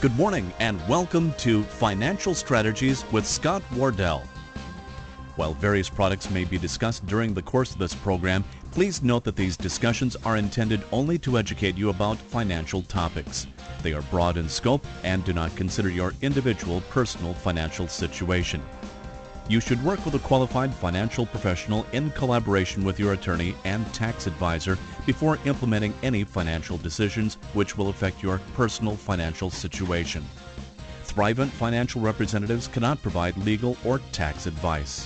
Good morning and welcome to Financial Strategies with Scott Wardell. While various products may be discussed during the course of this program, please note that these discussions are intended only to educate you about financial topics. They are broad in scope and do not consider your individual personal financial situation. You should work with a qualified financial professional in collaboration with your attorney and tax advisor before implementing any financial decisions which will affect your personal financial situation. Thrivent financial representatives cannot provide legal or tax advice.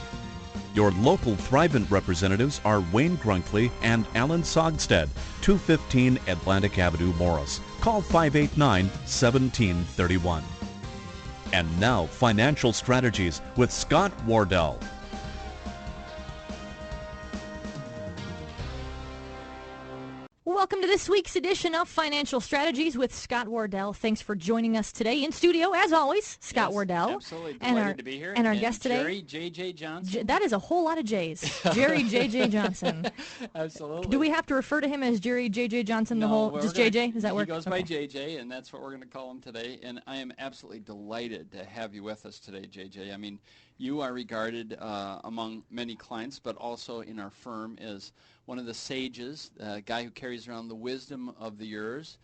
Your local Thrivent representatives are Wayne Grunkley and Alan Sogstead, 215 Atlantic Avenue, Morris. Call 589-1731. And now, Financial Strategies with Scott Wardell. Welcome to this week's edition of Financial Strategies with Scott Wardell. Thanks for joining us today in studio, as always, Scott Wardell. Absolutely delighted to be here. And our guest today, Jerry J.J. Johnson. That is a whole lot of J's. Jerry J.J. Johnson. Absolutely. Do we have to refer to him as Jerry J.J. Johnson? Just J.J.? Does that work? He goes by J.J., and that's what we're going to call him today. And I am absolutely delighted to have you with us today, J.J. I mean, you are regarded among many clients, but also in our firm as one of the sages, a guy who carries around the wisdom of the years,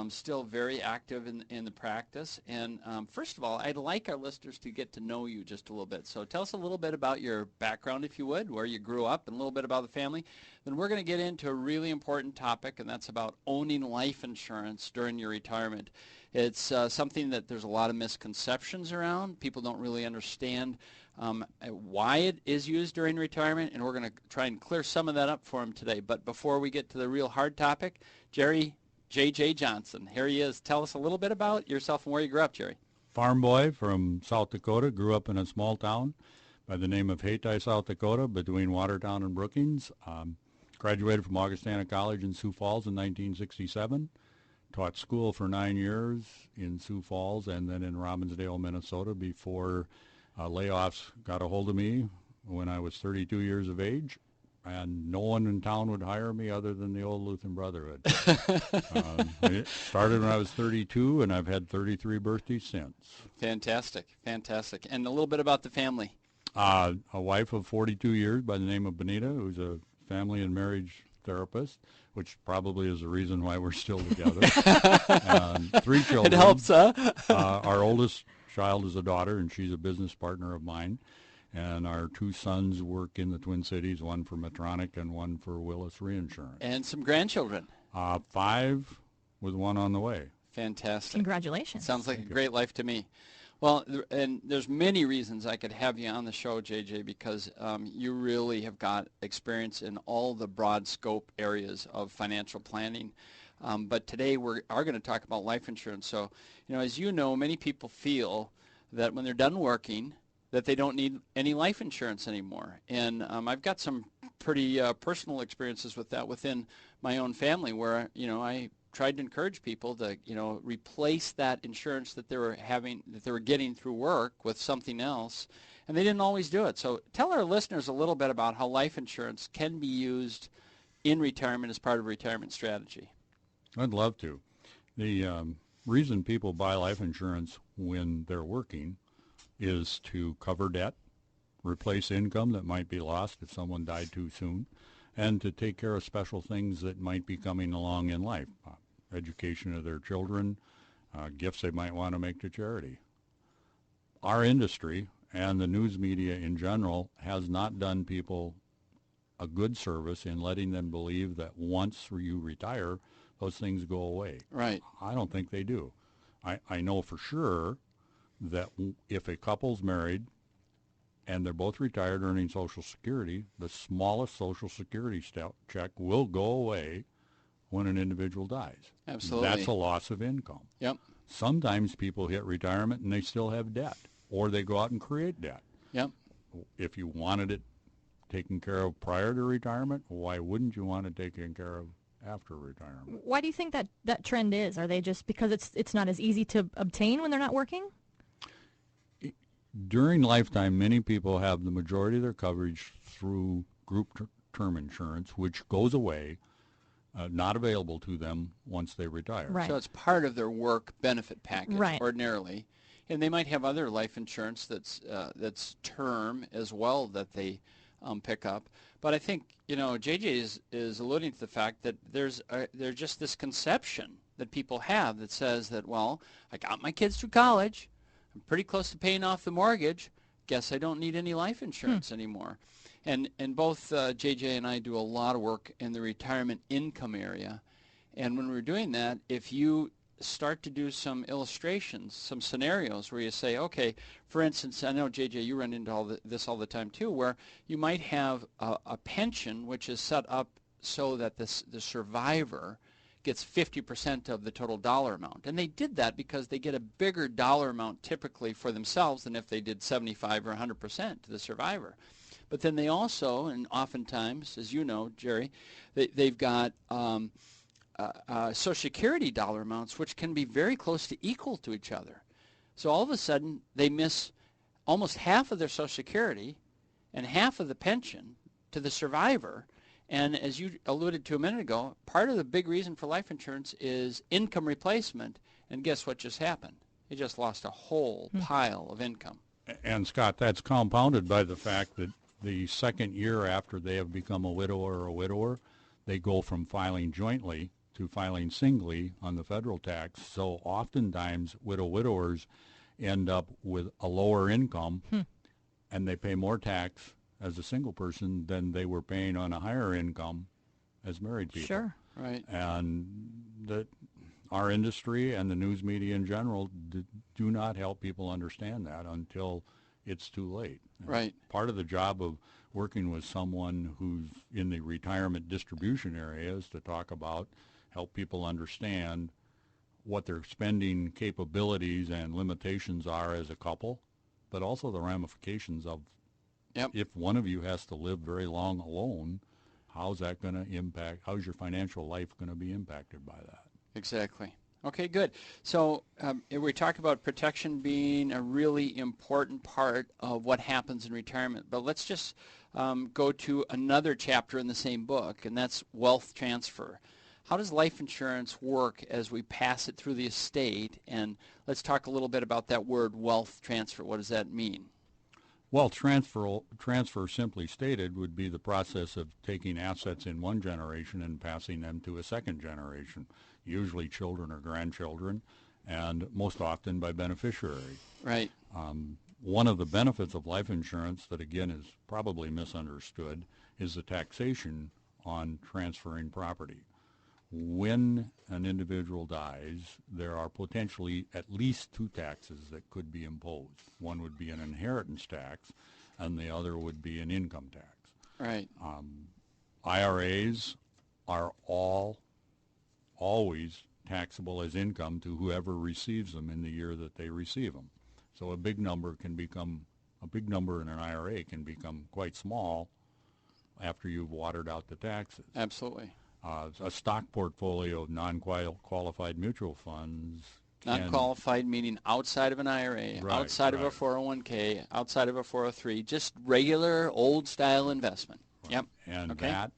still very active in the practice. And first of all, I'd like our listeners to get to know you just a little bit. So tell us a little bit about your background, if you would, where you grew up, and a little bit about the family. Then we're going to get into a really important topic, and that's about owning life insurance during your retirement. It's something that there's a lot of misconceptions around. People don't really understand why it is used during retirement, and we're going to try and clear some of that up for him today. But before we get to the real hard topic, Jerry J.J. Johnson, here he is. Tell us a little bit about yourself and where you grew up, Jerry. Farm boy from South Dakota, grew up in a small town by the name of Hayti, South Dakota, between Watertown and Brookings. Graduated from Augustana College in Sioux Falls in 1967. Taught school for 9 years in Sioux Falls and then in Robbinsdale, Minnesota, before layoffs got a hold of me when I was 32 years of age, and no one in town would hire me other than the old Lutheran Brotherhood. It started when I was 32, and I've had 33 birthdays since. Fantastic, fantastic. And a little bit about the family. A wife of 42 years by the name of Benita, who's a family and marriage therapist, which probably is the reason why we're still together. 3 children. It helps, huh? Our oldest child is a daughter, and she's a business partner of mine. And our 2 sons work in the Twin Cities, one for Medtronic and one for Willis Reinsurance. And some grandchildren. 5 with 1 on the way. Fantastic. Congratulations. Sounds like a great life to me. Well, and there's many reasons I could have you on the show, JJ, because you really have got experience in all the broad scope areas of financial planning. But today we are going to talk about life insurance. So, as you know, many people feel that when they're done working, that they don't need any life insurance anymore. And I've got some pretty personal experiences with that within my own family where, I tried to encourage people to, replace that insurance that they were getting through work with something else, and they didn't always do it. So tell our listeners a little bit about how life insurance can be used in retirement as part of a retirement strategy. I'd love to. The reason people buy life insurance when they're working is to cover debt, replace income that might be lost if someone died too soon, and to take care of special things that might be coming along in life, education of their children, gifts they might want to make to charity. Our industry and the news media in general has not done people a good service in letting them believe that once you retire, those things go away. Right. I don't think they do. I know for sure that if a couple's married and they're both retired earning Social Security, the smallest Social Security check will go away when an individual dies. Absolutely. That's a loss of income. Yep. Sometimes people hit retirement and they still have debt, or they go out and create debt. Yep. If you wanted it taken care of prior to retirement, why wouldn't you want it taken care of after retirement? Why do you think that trend is? Are they just because it's not as easy to obtain when they're not working? During lifetime, many people have the majority of their coverage through group term insurance, which goes away not available to them once they retire. Right. So it's part of their work benefit package Right. ordinarily. And they might have other life insurance that's term as well that they pick up. But I think, JJ is alluding to the fact that there's just this conception that people have that says that, well, I got my kids through college. I'm pretty close to paying off the mortgage. Guess I don't need any life insurance anymore. And both JJ and I do a lot of work in the retirement income area. And when we're doing that, if you start to do some illustrations, some scenarios where you say, okay, for instance, I know, JJ, you run into this all the time too, where you might have a pension which is set up so that the survivor gets 50% of the total dollar amount. And they did that because they get a bigger dollar amount typically for themselves than if they did 75 or 100% to the survivor. But then they also, and oftentimes, as you know, Jerry, they've got Social Security dollar amounts which can be very close to equal to each other. So all of a sudden, they miss almost half of their Social Security and half of the pension to the survivor. And as you alluded to a minute ago, part of the big reason for life insurance is income replacement. And guess what just happened? They just lost a whole pile of income. And Scott, that's compounded by the fact that the second year after they have become a widower or a widower, they go from filing jointly to filing singly on the federal tax. So oftentimes widowers end up with a lower income and they pay more tax as a single person than they were paying on a higher income as married people. Sure. Right. And that our industry and the news media in general do not help people understand that until it's too late. Right. Part of the job of working with someone who's in the retirement distribution area is to talk about, help people understand what their spending capabilities and limitations are as a couple, but also the ramifications of if one of you has to live very long alone, how's that going to impact, how's your financial life going to be impacted by that? Exactly. Okay, good. So we talk about protection being a really important part of what happens in retirement, but let's just go to another chapter in the same book, and that's wealth transfer. How does life insurance work as we pass it through the estate? And let's talk a little bit about that word wealth transfer. What does that mean? Well, transfer simply stated would be the process of taking assets in one generation and passing them to a second generation, usually children or grandchildren, and most often by beneficiary. Right. One of the benefits of life insurance that, again, is probably misunderstood is the taxation on transferring property. When an individual dies, there are potentially at least two taxes that could be imposed. One would be an inheritance tax, and the other would be an income tax. Right. IRAs are always taxable as income to whoever receives them in the year that they receive them. So a big number in an IRA can become quite small after you've watered out the taxes. Absolutely. A stock portfolio of non-qualified mutual funds. Non-qualified meaning outside of an IRA, outside of a 401k, outside of a 403, just regular old-style investment. Right. Yep. And that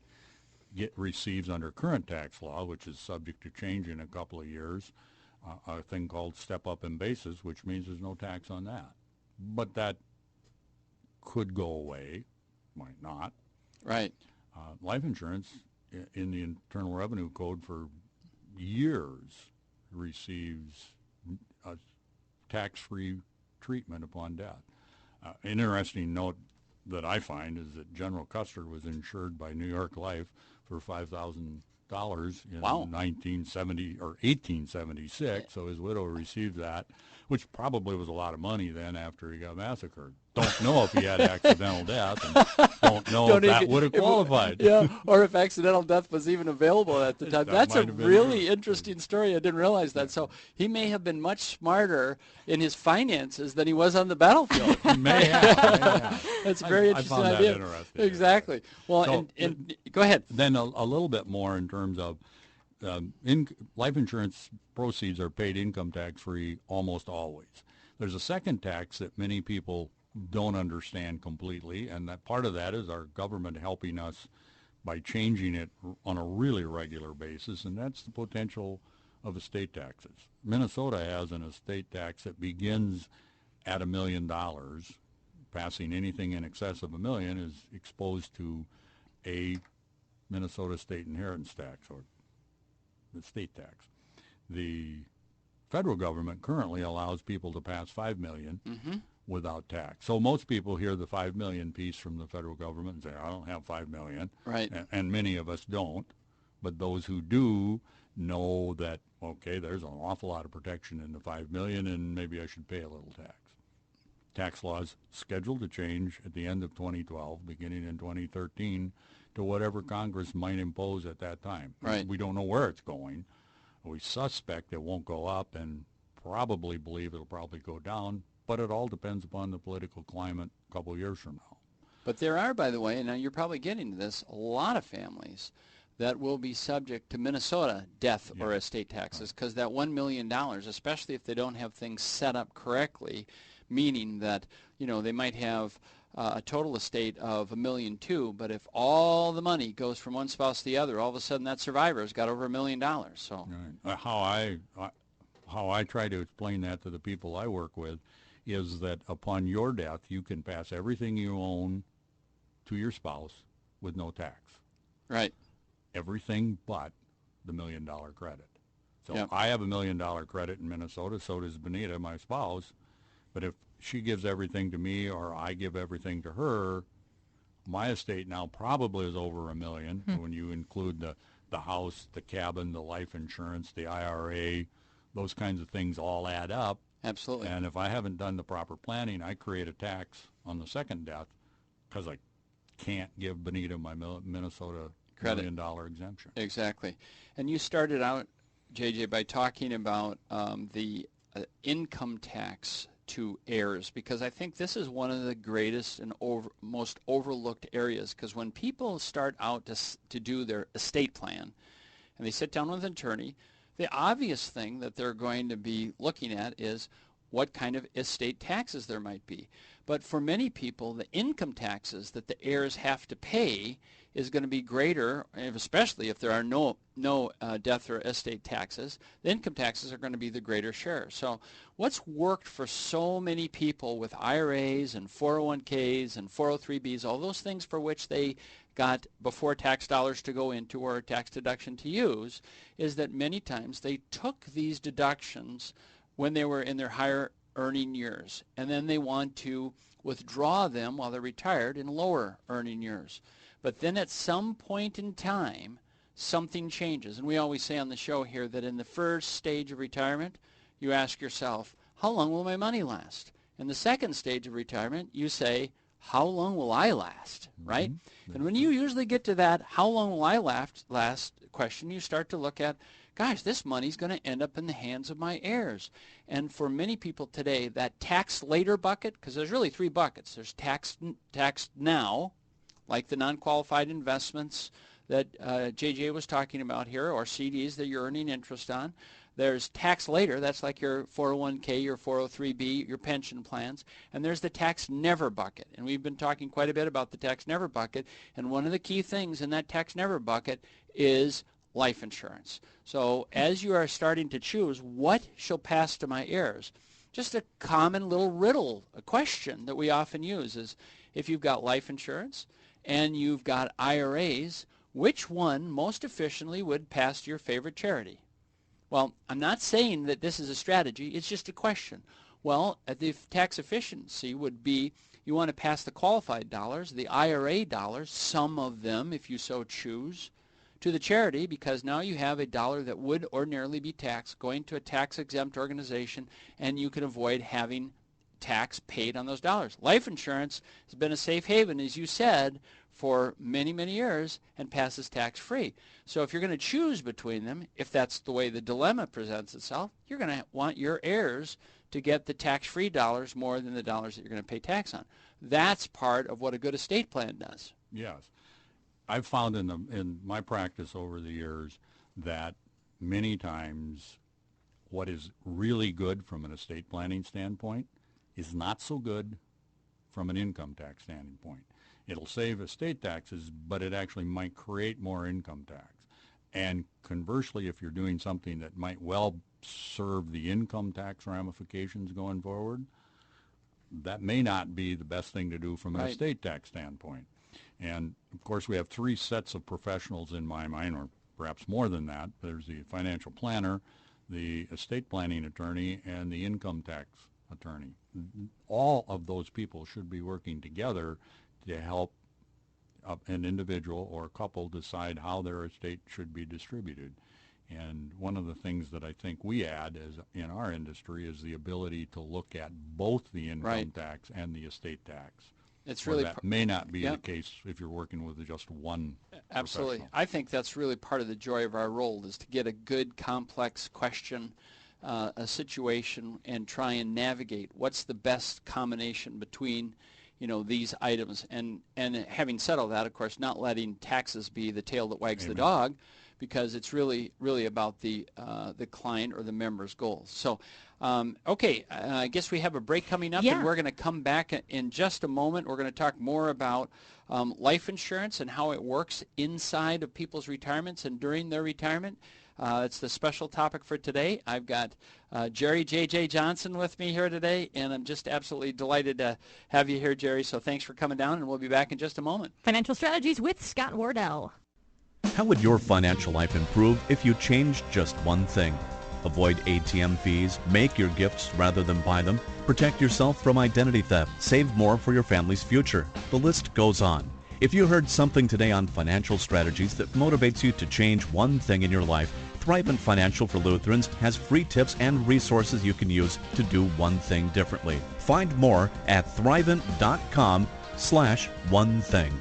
receives under current tax law, which is subject to change in a couple of years, a thing called step-up in basis, which means there's no tax on that. But that could go away, might not. Right. Life insurance in the Internal Revenue Code for years receives a tax-free treatment upon death. An interesting note that I find is that General Custer was insured by New York Life for $5,000 in 1970 or 1876, so his widow received that, which probably was a lot of money then after he got massacred. Don't know if he had accidental death, and don't know if that would have qualified. Yeah, or if accidental death was even available at the time. That's a really interesting story. I didn't realize that. So he may have been much smarter in his finances than he was on the battlefield. He may have. That's a very interesting I found idea. that interesting. Exactly. Well, So, and go ahead. Then a little bit more in terms of life insurance proceeds are paid income tax-free almost always. There's a second tax that many people don't understand completely, and that part of that is our government helping us by changing it on a really regular basis, and that's the potential of estate taxes. Minnesota has an estate tax that begins at $1 million. Passing anything in excess of $1 million is exposed to a Minnesota state inheritance tax, or the state tax. The federal government currently allows people to pass $5 million without tax. So most people hear the $5 million piece from the federal government and say, I don't have $5 million. Right. And many of us don't. But those who do know that, okay, there's an awful lot of protection in the $5 million, and maybe I should pay a little tax. Tax laws scheduled to change at the end of 2012, beginning in 2013, to whatever Congress might impose at that time. Right. We don't know where it's going. We suspect it won't go up, and probably believe it'll probably go down, but it all depends upon the political climate a couple of years from now. But there are, by the way, and now you're probably getting to this, a lot of families that will be subject to Minnesota death or estate taxes, because that $1 million, especially if they don't have things set up correctly, meaning that, you know, they might have a total estate of $1.2 million, but if all the money goes from one spouse to the other, all of a sudden that survivor's got over $1 million. So right. How I try to explain that to the people I work with is that upon your death, you can pass everything you own to your spouse with no tax. Right. Everything but the $1 million credit. So Yep. I have $1 million credit in Minnesota, so does Benita, my spouse. But if she gives everything to me or I give everything to her, my estate now probably is over $1 million when you include the house, the cabin, the life insurance, the IRA, those kinds of things all add up. Absolutely. And if I haven't done the proper planning, I create a tax on the second death because I can't give Benita my Minnesota Credit. $1 million exemption. Exactly. And you started out, JJ, by talking about the income tax to heirs, because I think this is one of the greatest and most overlooked areas, because when people start out to do their estate plan and they sit down with an attorney, the obvious thing that they're going to be looking at is what kind of estate taxes there might be. But for many people, the income taxes that the heirs have to pay is going to be greater, especially if there are no death or estate taxes. The income taxes are going to be the greater share. So what's worked for so many people with IRAs and 401ks and 403bs, all those things for which they got before tax dollars to go into or a tax deduction to use, is that many times they took these deductions when they were in their higher earning years, and then they want to withdraw them while they're retired in lower earning years. But then at some point in time, something changes. And we always say on the show here that in the first stage of retirement, you ask yourself, how long will my money last? In the second stage of retirement, you say, how long will I last, right? Mm-hmm. And when you usually get to that, how long will I last question, you start to look at, gosh, this money's going to end up in the hands of my heirs. And for many people today, that tax later bucket, because there's really three buckets. There's tax now, like the non-qualified investments that JJ was talking about here, or CDs that you're earning interest on. There's tax later, that's like your 401k, your 403b, your pension plans. And there's the tax never bucket. And we've been talking quite a bit about the tax never bucket. And one of the key things in that tax never bucket is life insurance. So as you are starting to choose what shall pass to my heirs, just a common little riddle, a question that we often use is, if you've got life insurance and you've got IRAs, which one most efficiently would pass to your favorite charity? Well, I'm not saying that this is a strategy, it's just a question. Well, the tax efficiency would be, you want to pass the qualified dollars, the IRA dollars, some of them if you so choose, to the charity, because now you have a dollar that would ordinarily be taxed going to a tax-exempt organization, and you can avoid having tax paid on those dollars. Life insurance has been a safe haven, as you said, for many, many years and passes tax-free. So if you're going to choose between them, if that's the way the dilemma presents itself, you're going to want your heirs to get the tax-free dollars more than the dollars that you're going to pay tax on. That's part of what a good estate plan does. Yes. I've found in my practice over the years that many times what is really good from an estate planning standpoint is not so good from an income tax standpoint. It'll save estate taxes, but it actually might create more income tax. And conversely, if you're doing something that might well serve the income tax ramifications going forward, that may not be the best thing to do from an estate tax standpoint. And, of course, we have three sets of professionals in my mind, or perhaps more than that. There's the financial planner, the estate planning attorney, and the income tax attorney. All of those people should be working together to help an individual or a couple decide how their estate should be distributed. And one of the things that I think we add as in our industry is the ability to look at both the income tax and the estate tax. It's really that may not be the case if you're working with just one Absolutely. I think that's really part of the joy of our role, is to get a good, complex question, a situation, and try and navigate what's the best combination between these items. And having said all that, of course, not letting taxes be the tail that wags the dog, because it's really about the client or the member's goals. So, okay, I guess we have a break coming up, and we're going to come back in just a moment. We're going to talk more about life insurance and how it works inside of people's retirements and during their retirement. It's the special topic for today. I've got Jerry J.J. Johnson with me here today, and I'm just absolutely delighted to have you here, Jerry. So thanks for coming down, and we'll be back in just a moment. Financial Strategies with Scott Wardell. How would your financial life improve if you changed just one thing? Avoid ATM fees, make your gifts rather than buy them, protect yourself from identity theft, save more for your family's future. The list goes on. If you heard something today on financial strategies that motivates you to change one thing in your life, Thrivent Financial for Lutherans has free tips and resources you can use to do one thing differently. Find more at thrivent.com/one thing.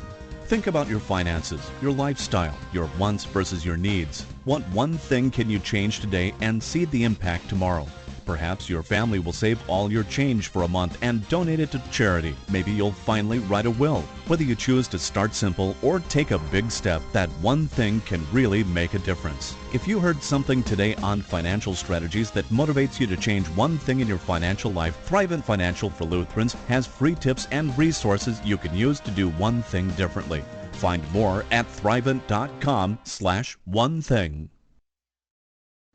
Think about your finances, your lifestyle, your wants versus your needs. What one thing can you change today and see the impact tomorrow? Perhaps your family will save all your change for a month and donate it to charity. Maybe you'll finally write a will. Whether you choose to start simple or take a big step, that one thing can really make a difference. If you heard something today on financial strategies that motivates you to change one thing in your financial life, Thrivent Financial for Lutherans has free tips and resources you can use to do one thing differently. Find more at thrivent.com/one thing.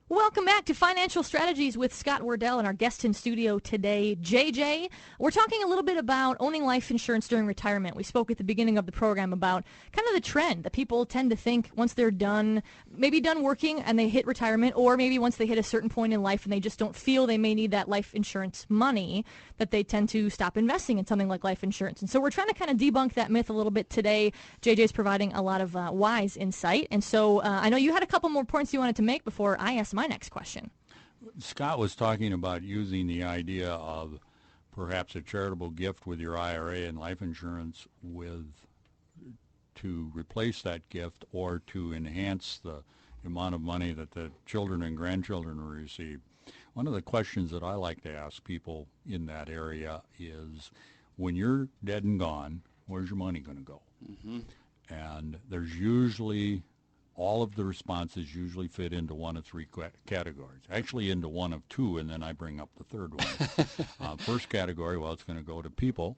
Welcome back to Financial Strategies with Scott Wardell and our guest in studio today, JJ. We're talking a little bit about owning life insurance during retirement. We spoke at the beginning of the program about kind of the trend that people tend to think once they're done, maybe done working and they hit retirement, or maybe once they hit a certain point in life and they just don't feel they may need that life insurance money, that they tend to stop investing in something like life insurance. And so we're trying to kind of debunk that myth a little bit today. JJ's providing a lot of wise insight. And so I know you had a couple more points you wanted to make before I asked my next question. Scott was talking about using the idea of perhaps a charitable gift with your IRA and life insurance to replace that gift or to enhance the amount of money that the children and grandchildren will receive. One of the questions that I like to ask people in that area is, when you're dead and gone, where's your money going to go? Mm-hmm. And there's usually, all of the responses usually fit into one of three categories. Actually into one of two, and then I bring up the third one. First category, well, it's going to go to people.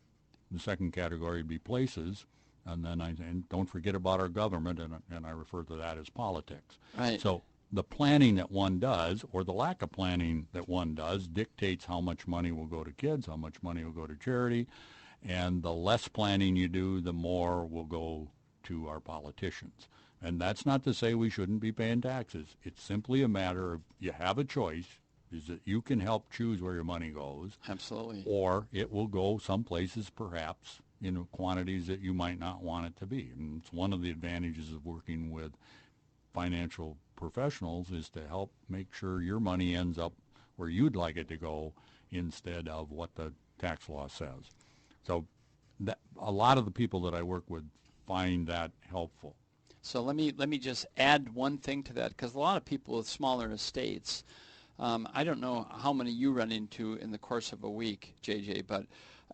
The second category would be places. And then and don't forget about our government, and I refer to that as politics. Right. So the planning that one does, or the lack of planning that one does, dictates how much money will go to kids, how much money will go to charity, and the less planning you do, the more will go to our politicians. And that's not to say we shouldn't be paying taxes. It's simply a matter of, you have a choice, is that you can help choose where your money goes. Absolutely. Or it will go some places perhaps in quantities that you might not want it to be. And it's one of the advantages of working with financial professionals, is to help make sure your money ends up where you'd like it to go instead of what the tax law says. So that, a lot of the people that I work with find that helpful. So let me just add one thing to that, because a lot of people with smaller estates, I don't know how many you run into in the course of a week, JJ, but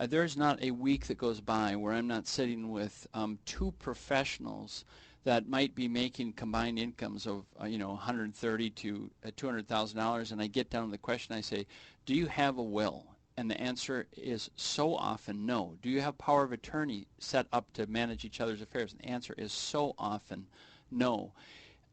there's not a week that goes by where I'm not sitting with two professionals that might be making combined incomes of $130,000 to $200,000, and I get down to the question, I say, do you have a will? And the answer is so often no. Do you have power of attorney set up to manage each other's affairs? And the answer is so often no.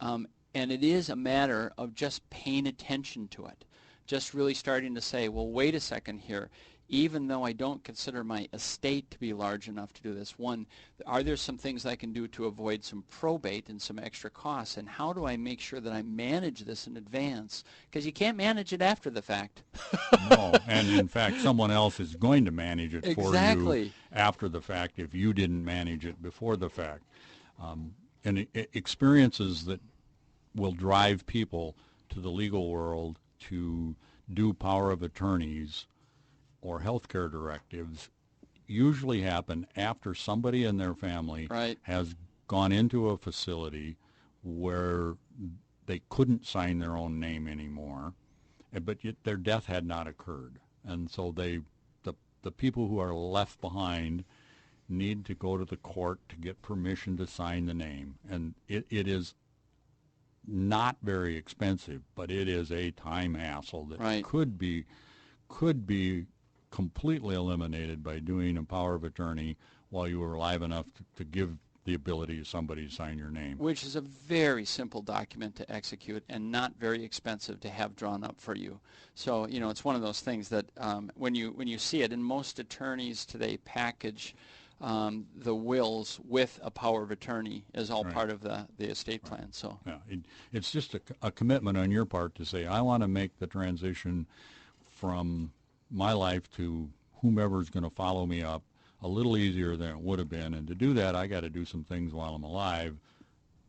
And it is a matter of just paying attention to it. Just really starting to say, well, wait a second here. Even though I don't consider my estate to be large enough to do this, one, are there some things I can do to avoid some probate and some extra costs? And how do I make sure that I manage this in advance? Because you can't manage it after the fact. No, and in fact, someone else is going to manage it for you after the fact if you didn't manage it before the fact. And experiences that will drive people to the legal world to do power of attorneys or healthcare directives usually happen after somebody in their family has gone into a facility where they couldn't sign their own name anymore, but yet their death had not occurred. And so the people who are left behind need to go to the court to get permission to sign the name. And it is not very expensive, but it is a time hassle that could be completely eliminated by doing a power of attorney while you were alive enough to give the ability of somebody to sign your name. Which is a very simple document to execute and not very expensive to have drawn up for you. So, you know, it's one of those things that when you see it, and most attorneys today package the wills with a power of attorney as all part of the estate plan. So yeah, it's just a commitment on your part to say, I want to make the transition from my life to whomever's going to follow me up a little easier than it would have been. And to do that, I got to do some things while I'm alive,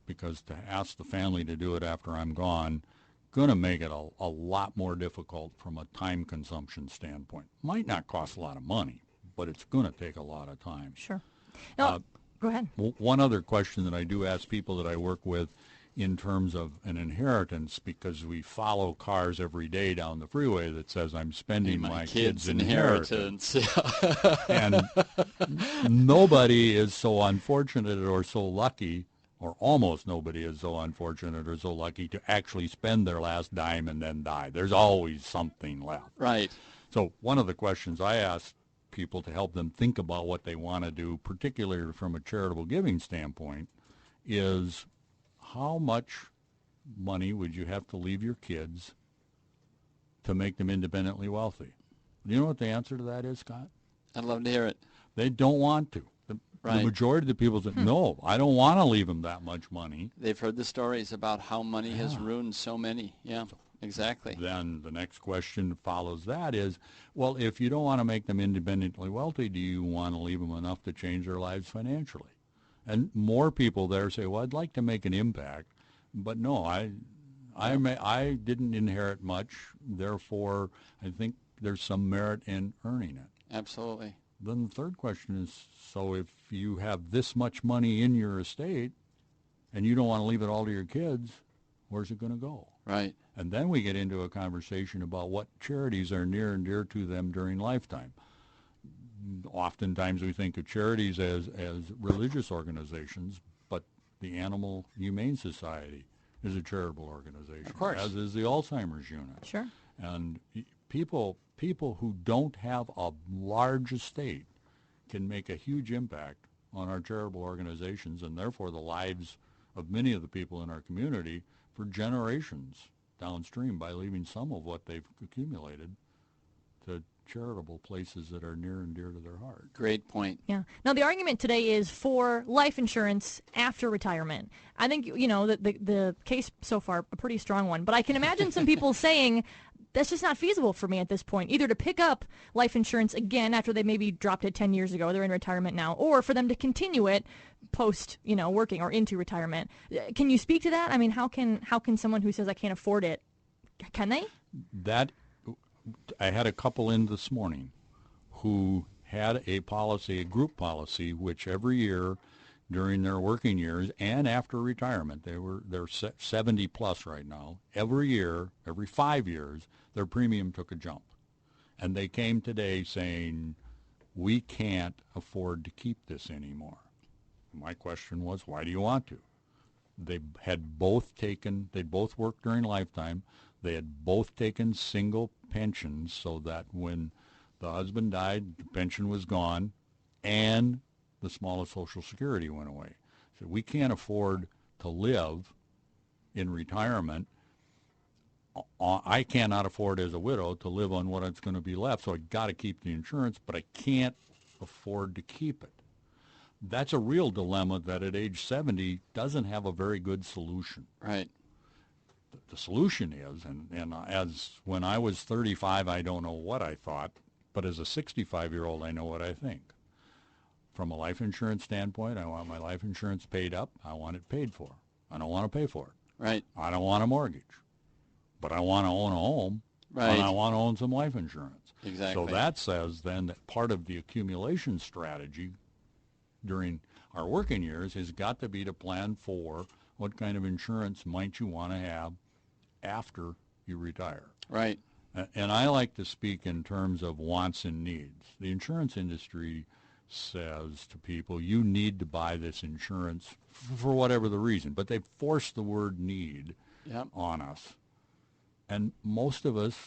because to ask the family to do it after I'm gone, going to make it a lot more difficult from a time consumption standpoint. Might not cost a lot of money, but it's going to take a lot of time. Sure. Now, go ahead. One other question that I do ask people that I work with in terms of an inheritance, because we follow cars every day down the freeway that says, I'm spending my kids' inheritance. And nobody is so unfortunate or so lucky, or almost nobody is so unfortunate or so lucky to actually spend their last dime and then die. There's always something left. Right. So one of the questions I ask people to help them think about what they want to do, particularly from a charitable giving standpoint, is how much money would you have to leave your kids to make them independently wealthy? Do you know what the answer to that is, Scott? I'd love to hear it. They don't want to. The majority of the people say, no, I don't want to leave them that much money. They've heard the stories about how money has ruined so many. Yeah, exactly. Then the next question follows that is, well, if you don't want to make them independently wealthy, do you want to leave them enough to change their lives financially? And more people there say, well, I'd like to make an impact, but no, I didn't inherit much, therefore I think there's some merit in earning it. Absolutely. Then the third question is, so if you have this much money in your estate and you don't want to leave it all to your kids, where's it going to go? Right. And then we get into a conversation about what charities are near and dear to them during lifetime. Oftentimes we think of charities as religious organizations, but the Animal Humane Society is a charitable organization, of course, as is the Alzheimer's unit. Sure. And people who don't have a large estate can make a huge impact on our charitable organizations and therefore the lives of many of the people in our community for generations downstream by leaving some of what they've accumulated to charitable places that are near and dear to their heart. Great point. Yeah. Now, the argument today is for life insurance after retirement. I think, you know, the case so far, a pretty strong one. But I can imagine some people saying, that's just not feasible for me at this point, either to pick up life insurance again after they maybe dropped it 10 years ago, they're in retirement now, or for them to continue it post, you know, working or into retirement. Can you speak to that? I mean, how can someone who says I can't afford it, can they? I had a couple in this morning who had a policy, a group policy, which every year during their working years and after retirement, they're 70 plus right now, every year, every 5 years, their premium took a jump. And they came today saying, we can't afford to keep this anymore. My question was, why do you want to? They'd both worked during lifetime. They had both taken single pensions so that when The husband died, the pension was gone, and the smallest Social Security went away. So we can't afford to live in retirement. I cannot afford as a widow to live on what it's going to be left, so I got to keep the insurance, but I can't afford to keep it. That's a real dilemma that at age 70 doesn't have a very good solution. Right. The solution is, and as when I was 35, I don't know what I thought, but as a 65-year-old, I know what I think. From a life insurance standpoint, I want my life insurance paid up. I want it paid for. I don't want to pay for it. Right. I don't want a mortgage, but I want to own a home, Right. and I want to own some life insurance. Exactly. So that says then that part of the accumulation strategy during our working years has got to be to plan for what kind of insurance might you want to have after you retire. Right. And I like to speak in terms of wants and needs. The insurance industry says to people, you need to buy this insurance for whatever the reason, but they force the word need Yep. on us. And most of us,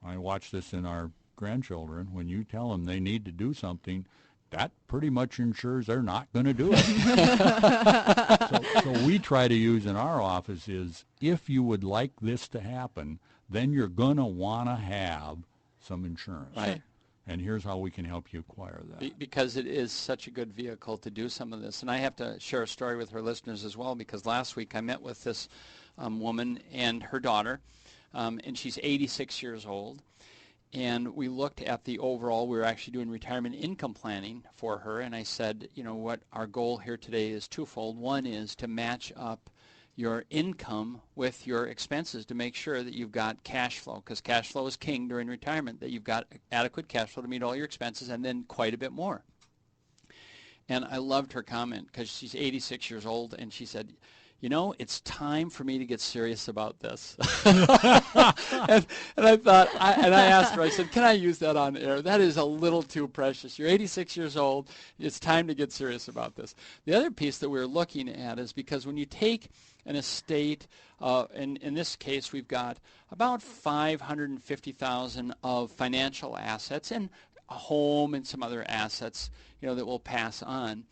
I watch this in our grandchildren, when you tell them they need to do something, that pretty much ensures they're not going to do it. So we try to use in our office is, if you would like this to happen, then you're going to want to have some insurance. Right. And here's how we can help you acquire that. Because it is such a good vehicle to do some of this. And I have to share a story with her listeners as well, because last week I met with this woman and her daughter, and she's 86 years old. And we looked at the overall, we were actually doing retirement income planning for her, and I said, you know what, our goal here today is twofold. One is to match up your income with your expenses to make sure that you've got cash flow, because cash flow is king during retirement, that you've got adequate cash flow to meet all your expenses and then quite a bit more. And I loved her comment, because she's 86 years old, and she said, you know, it's time for me to get serious about this. and I thought, and I asked her, I said, can I use that on air? That is a little too precious. You're 86 years old. It's time to get serious about this. The other piece that we're looking at is because when you take an estate, in this case, we've got about $550,000 of financial assets and a home and some other assets, you know, that we'll pass on.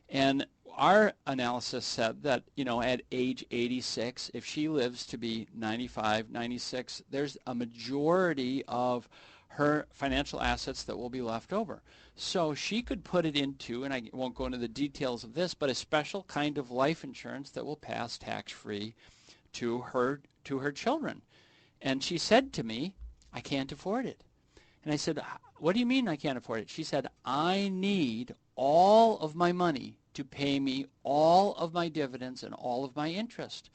And our analysis said that, you know, at age 86, if she lives to be 95, 96, there's a majority of her financial assets that will be left over. So she could put it into, and I won't go into the details of this, but a special kind of life insurance that will pass tax-free to her children. And she said to me, I can't afford it. And I said, what do you mean I can't afford it? She said, I need all of my money to pay me all of my dividends and all of my interest.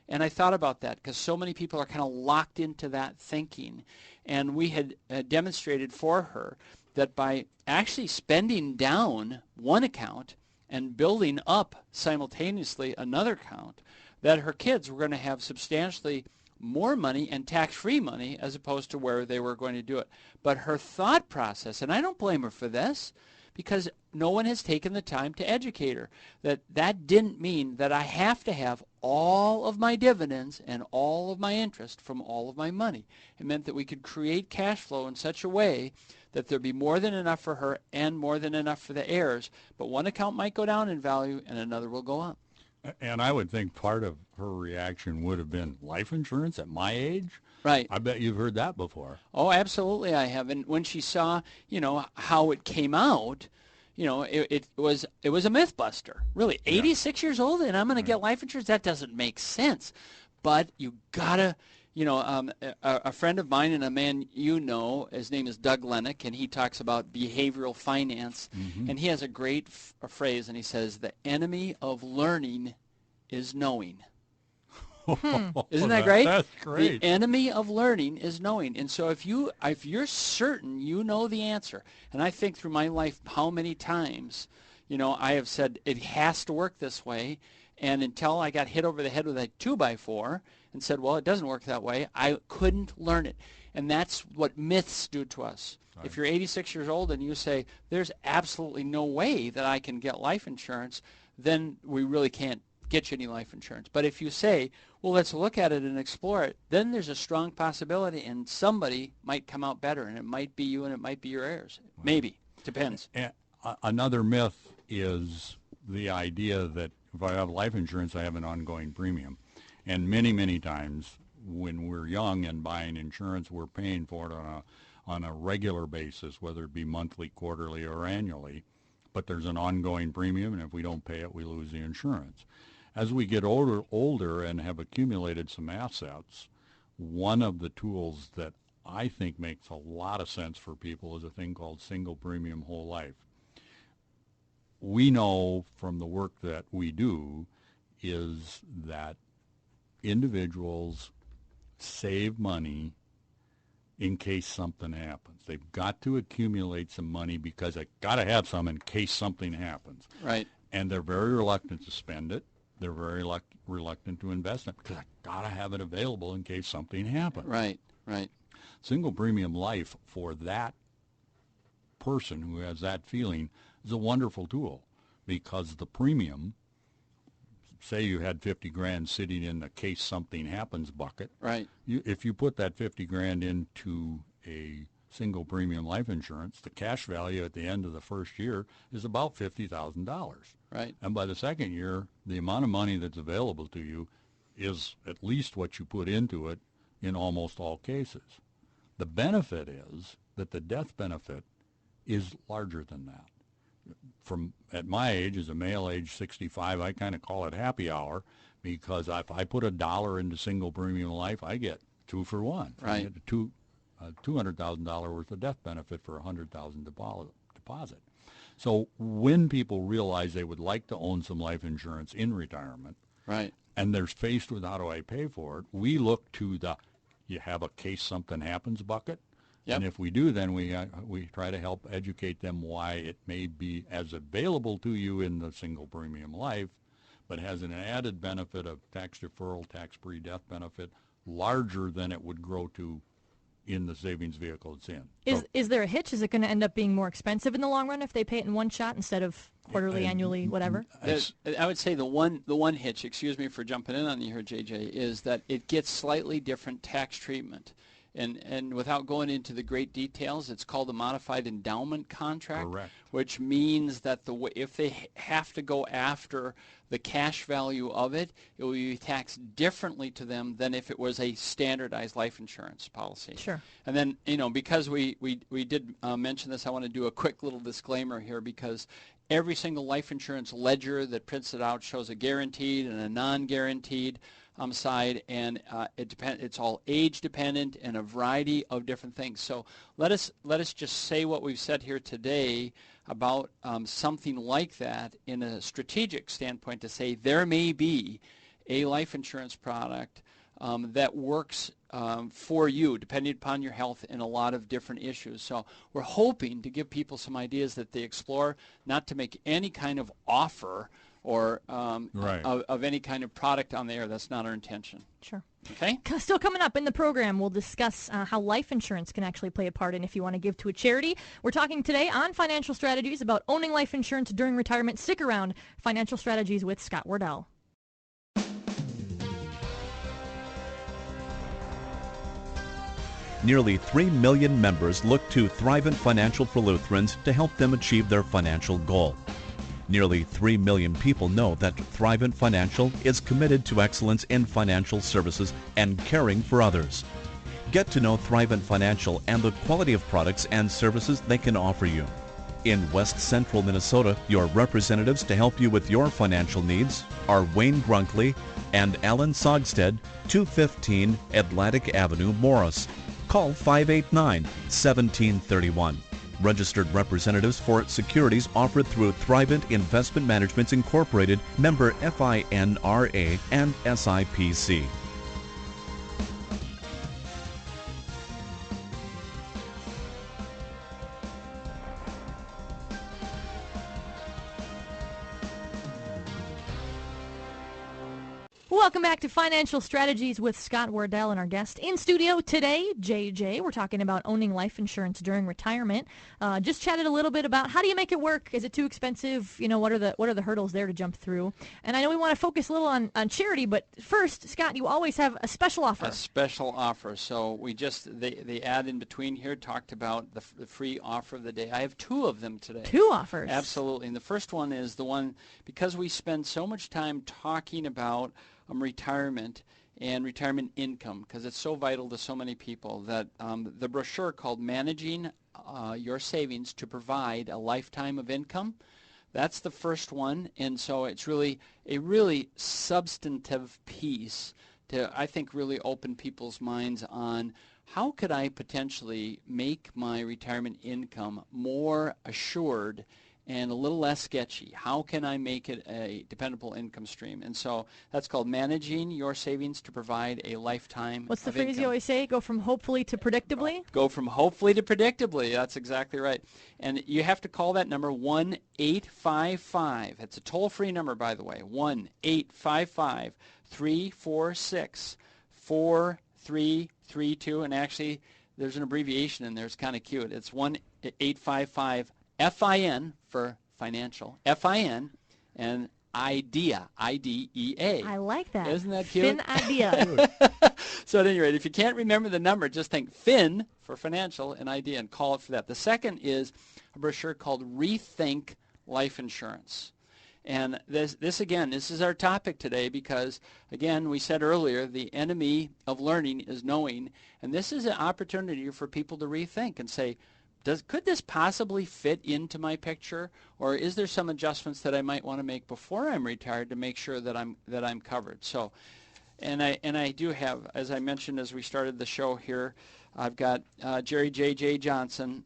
And I thought about that, because so many people are kind of locked into that thinking. And we had demonstrated for her that by actually spending down one account and building up simultaneously another account, that her kids were going to have substantially more money and tax-free money as opposed to where they were going to do it. But her thought process, and I don't blame her for this, because no one has taken the time to educate her, that didn't mean that I have to have all of my dividends and all of my interest from all of my money. It meant that we could create cash flow in such a way that there'd be more than enough for her and more than enough for the heirs, but one account might go down in value and another will go up. And I would think part of her reaction would have been life insurance at my age. Right. I bet you've heard that before. Oh, absolutely I have. And when she saw, you know, how it came out, you know, it was a myth buster. Really, 86 years old and I'm going to get life insurance? That doesn't make sense. But you got to, you know, a friend of mine and a man you know, his name is Doug Lennox, and he talks about behavioral finance. Mm-hmm. And he has a great phrase, and he says, the enemy of learning is knowing. Isn't that great? That's great. The enemy of learning is knowing. And so if you're certain you know the answer, and I think through my life how many times, you know, I have said it has to work this way, and until I got hit over the head with a 2x4 and said, well, it doesn't work that way, I couldn't learn it. And that's what myths do to us. Right. If you're 86 years old and you say, there's absolutely no way that I can get life insurance, then we really can't get you any life insurance. But if you say, well, let's look at it and explore it, then there's a strong possibility and somebody might come out better, and it might be you and it might be your heirs. Maybe. Depends. Another myth is the idea that if I have life insurance, I have an ongoing premium. And many, many times when we're young and buying insurance, we're paying for it on a regular basis, whether it be monthly, quarterly, or annually. But there's an ongoing premium, and if we don't pay it, we lose the insurance. As we get older and have accumulated some assets, one of the tools that I think makes a lot of sense for people is a thing called single premium whole life. We know from the work that we do is that individuals save money in case something happens. They've got to accumulate some money because they've got to have some in case something happens. Right. And they're very reluctant to spend it. They're very reluctant to invest in it because I've got to have it available in case something happens. Right, right. Single premium life for that person who has that feeling is a wonderful tool because the premium, say you had 50 grand sitting in the case something happens bucket. Right. If you put that 50 grand into a single premium life insurance, the cash value at the end of the first year is about $50,000. Right. And by the second year, the amount of money that's available to you is at least what you put into it in almost all cases. The benefit is that the death benefit is larger than that. From at my age, as a male age 65, I kind of call it happy hour because if I put $1 into single premium life, I get 2 for 1. Right. I get $200,000 worth of death benefit for a $100,000 deposit. So when people realize they would like to own some life insurance in retirement, right, and they're faced with how do I pay for it, we look to the you have a case something happens bucket. Yep. And if we do, then we try to help educate them why it may be as available to you in the single premium life, but has an added benefit of tax deferral, tax-free death benefit, larger than it would grow to in the savings vehicle it's in. Is there a hitch? Is it going to end up being more expensive in the long run if they pay it in one shot instead of quarterly, annually, whatever? I would say the one hitch, excuse me for jumping in on you here, JJ, is that it gets slightly different tax treatment. And without going into the great details, it's called a modified endowment contract, Correct. which means that if they have to go after the cash value of it, it will be taxed differently to them than if it was a standardized life insurance policy. Sure. And then, because we did mention this, I want to do a quick little disclaimer here because every single life insurance ledger that prints it out shows a guaranteed and a non-guaranteed side, and it's all age dependent and a variety of different things. So let us just say what we've said here today about something like that in a strategic standpoint to say there may be a life insurance product that works for you depending upon your health and a lot of different issues. So we're hoping to give people some ideas that they explore, not to make any kind of offer or Right. of any kind of product on the air. That's not our intention. Sure. Okay? Still coming up in the program, we'll discuss how life insurance can actually play a part in if you want to give to a charity. We're talking today on Financial Strategies about owning life insurance during retirement. Stick around. Financial Strategies with Scott Wardell. Nearly 3 million members look to Thrivent Financial for Lutherans to help them achieve their financial goal. Nearly 3 million people know that Thrivent Financial is committed to excellence in financial services and caring for others. Get to know Thrivent Financial and the quality of products and services they can offer you. In West Central Minnesota, your representatives to help you with your financial needs are Wayne Grunkley and Alan Sogstead, 215 Atlantic Avenue, Morris. Call 589-1731. Registered representatives for securities offered through Thrivent Investment Management Incorporated, member FINRA and SIPC. Welcome back to Financial Strategies with Scott Wardell and our guest in studio today, JJ. We're talking about owning life insurance during retirement. Just chatted a little bit about how do you make it work? Is it too expensive? You know, what are the hurdles there to jump through? And I know we want to focus a little on charity, but first, Scott, you always have a special offer. A special offer. So we just, the ad in between here talked about the free offer of the day. I have two of them today. Two offers. Absolutely. And the first one is the one, because we spend so much time talking about retirement and retirement income, because it's so vital to so many people, that the brochure called Managing Your Savings to Provide a Lifetime of Income, that's the first one. And so it's really a really substantive piece to, I think, really open people's minds on how could I potentially make my retirement income more assured and a little less sketchy. How can I make it a dependable income stream? And so that's called Managing Your Savings to Provide a Lifetime What's the of phrase income. You always say? Go from hopefully to predictably? Go from hopefully to predictably. That's exactly right. And you have to call that number 1-855. It's a toll-free number, by the way, 1-855-346-4332. And actually, there's an abbreviation in there. It's kind of cute. It's 1-855-FIN for financial, FIN, and IDEA, IDEA. I like that. Isn't that cute? Fin idea. So at any rate, if you can't remember the number, just think FIN for financial and IDEA and call it for that. The second is a brochure called Rethink Life Insurance. And this again, this is our topic today because, again, we said earlier, the enemy of learning is knowing. And this is an opportunity for people to rethink and say, could this possibly fit into my picture, or is there some adjustments that I might want to make before I'm retired to make sure that I'm covered? So, and I do have, as I mentioned as we started the show here, I've got Jerry J.J. Johnson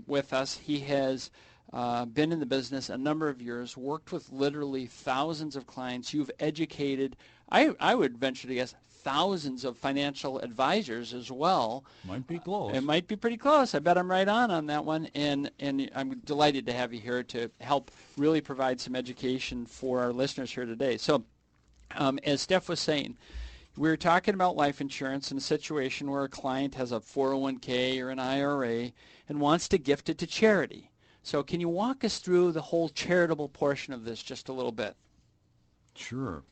with us. He has been in the business a number of years, worked with literally thousands of clients. You've educated, I would venture to guess, thousands of financial advisors as well. Might be close. It might be pretty close. I bet I'm right on that one. And I'm delighted to have you here to help really provide some education for our listeners here today. So as Steph was saying, we were talking about life insurance in a situation where a client has a 401k or an IRA and wants to gift it to charity. So can you walk us through the whole charitable portion of this just a little bit? Sure.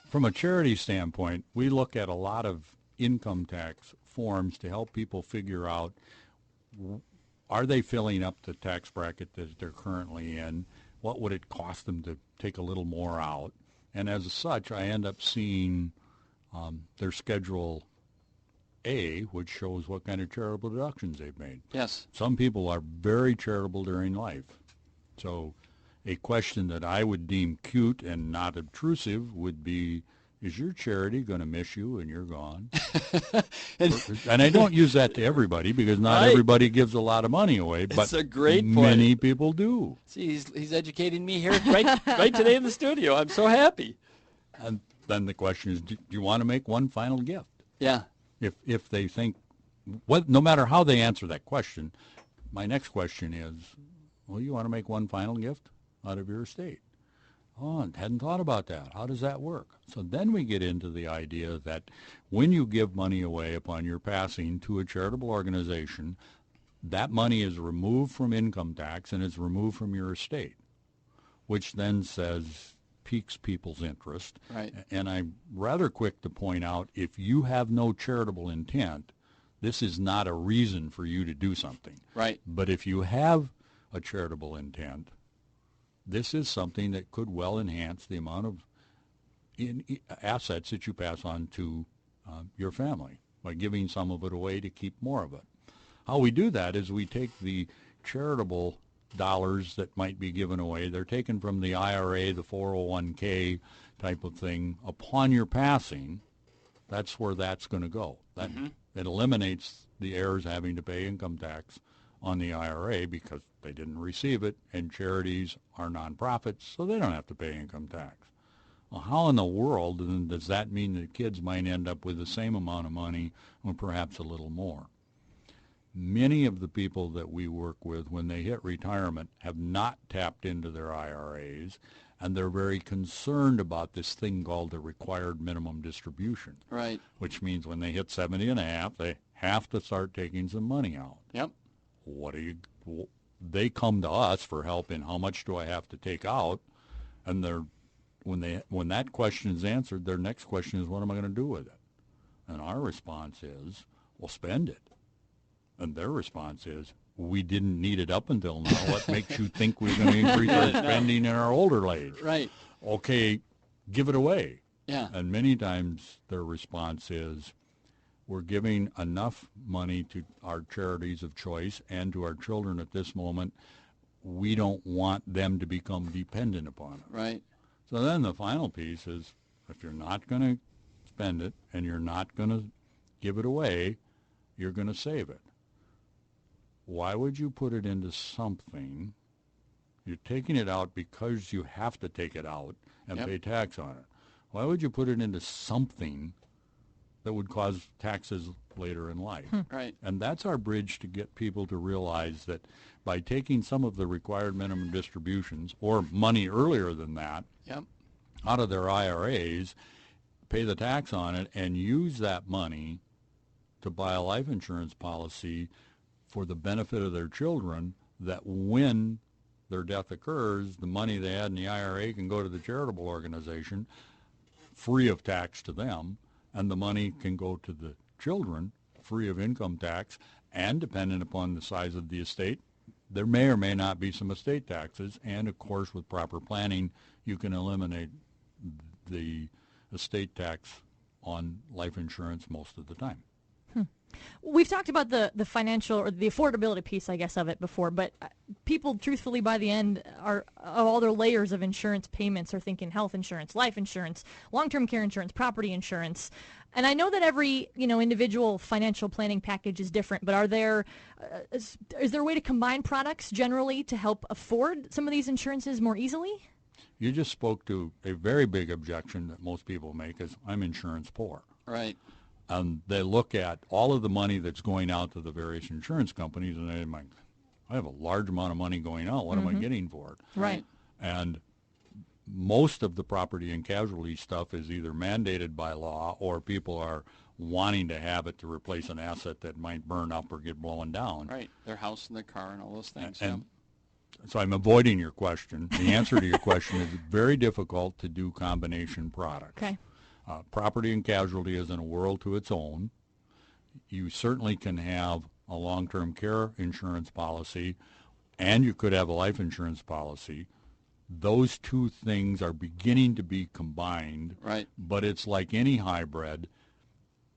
From a charity standpoint, we look at a lot of income tax forms to help people figure out, are they filling up the tax bracket that they're currently in? What would it cost them to take a little more out? And as such, I end up seeing their Schedule A, which shows what kind of charitable deductions they've made. Yes. Some people are very charitable during life. So a question that I would deem cute and not obtrusive would be, is your charity going to miss you when you're gone? And I don't use that to everybody because not everybody gives a lot of money away, but it's a great point. Many people do. See, he's educating me here right today in the studio. I'm so happy. And then the question is, do you want to make one final gift? Yeah. If they think, no matter how they answer that question, my next question is, well, you want to make one final gift out of your estate? Oh, I hadn't thought about that. How does that work? So then we get into the idea that when you give money away upon your passing to a charitable organization, that money is removed from income tax and is removed from your estate, which then piques people's interest. Right. And I'm rather quick to point out, if you have no charitable intent, this is not a reason for you to do something. Right. But if you have a charitable intent, this is something that could well enhance the amount of assets that you pass on to your family by giving some of it away to keep more of it. How we do that is we take the charitable dollars that might be given away. They're taken from the IRA, the 401k type of thing. Upon your passing, that's where that's going to go. That it eliminates the heirs having to pay income tax on the IRA because they didn't receive it, and charities are nonprofits, so they don't have to pay income tax. Well, how in the world then does that mean that kids might end up with the same amount of money or perhaps a little more? Many of the people that we work with, when they hit retirement, have not tapped into their IRAs, and they're very concerned about this thing called the required minimum distribution, Right. which means when they hit 70 and a half, they have to start taking some money out. Yep. They come to us for help in how much do I have to take out, and when that question is answered, their next question is, what am I going to do with it? And our response is, well, spend it. And their response is, we didn't need it up until now. What makes you think we're going to increase our spending in our older age? Right. Okay, give it away. Yeah. And many times their response is, we're giving enough money to our charities of choice and to our children at this moment. We don't want them to become dependent upon it. Right. So then the final piece is, if you're not going to spend it and you're not going to give it away, you're going to save it. Why would you put it into something? You're taking it out because you have to take it out and pay tax on it. Why would you put it into something that would cause taxes later in life? Right. And that's our bridge to get people to realize that by taking some of the required minimum distributions or money earlier than that out of their IRAs, pay the tax on it, and use that money to buy a life insurance policy for the benefit of their children, that when their death occurs, the money they had in the IRA can go to the charitable organization free of tax to them, and the money can go to the children free of income tax, and dependent upon the size of the estate, there may or may not be some estate taxes, and of course with proper planning you can eliminate the estate tax on life insurance most of the time. We've talked about the financial or the affordability piece, I guess, of it before, but people, truthfully, by the end, are of all their layers of insurance payments are thinking health insurance, life insurance, long-term care insurance, property insurance. And I know that every individual financial planning package is different, but is there a way to combine products generally to help afford some of these insurances more easily? You just spoke to a very big objection that most people make is, I'm insurance poor. Right. And they look at all of the money that's going out to the various insurance companies, and they might, I have a large amount of money going out. What am I getting for it? Right. And most of the property and casualty stuff is either mandated by law or people are wanting to have it to replace an asset that might burn up or get blown down. Right. Their house and their car and all those things. And so I'm avoiding your question. The answer to your question is very difficult to do combination products. Okay. Property and casualty is in a world to its own. You certainly can have a long-term care insurance policy, and you could have a life insurance policy. Those two things are beginning to be combined, Right. but it's like any hybrid.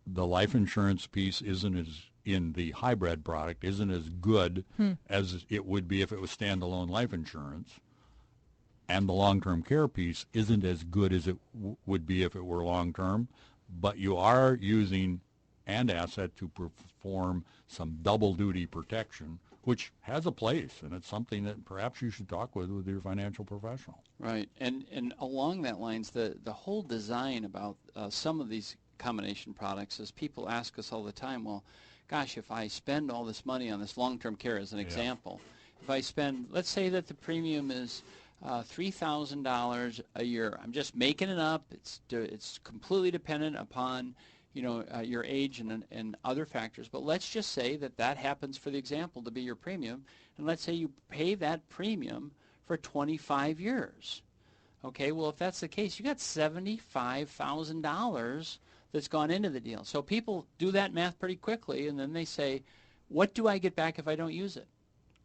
The life insurance piece in the hybrid product isn't as good as it would be if it was standalone life insurance. And the long-term care piece isn't as good as it would be if it were long-term, but you are using an asset to perform some double-duty protection, which has a place, and it's something that perhaps you should talk with your financial professional. Right. And along that lines, the whole design about some of these combination products is people ask us all the time, well, gosh, if I spend all this money on this long-term care as an example, if I spend, let's say that the premium is $3,000 a year. I'm just making it up. It's completely dependent upon your age and other factors. But let's just say that happens, for the example, to be your premium. And let's say you pay that premium for 25 years. Okay, well, if that's the case, you got $75,000 that's gone into the deal. So people do that math pretty quickly, and then they say, what do I get back if I don't use it?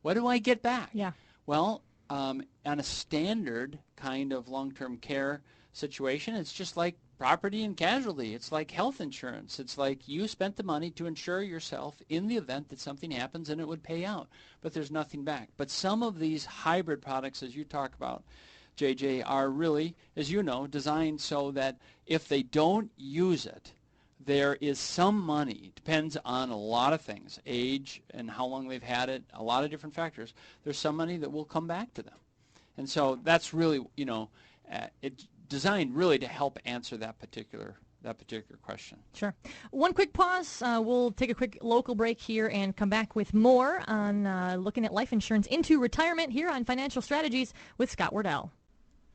What do I get back? Yeah. Well, on a standard kind of long-term care situation, it's just like property and casualty. It's like health insurance. It's like you spent the money to insure yourself in the event that something happens and it would pay out, but there's nothing back. But some of these hybrid products, as you talk about, JJ, are really, as you know, designed so that if they don't use it, there is some money, depends on a lot of things, age and how long they've had it, a lot of different factors. There's some money that will come back to them. And so that's really, it's designed really to help answer that particular question. Sure. One quick pause. We'll take a quick local break here and come back with more on looking at life insurance into retirement here on Financial Strategies with Scott Wardell.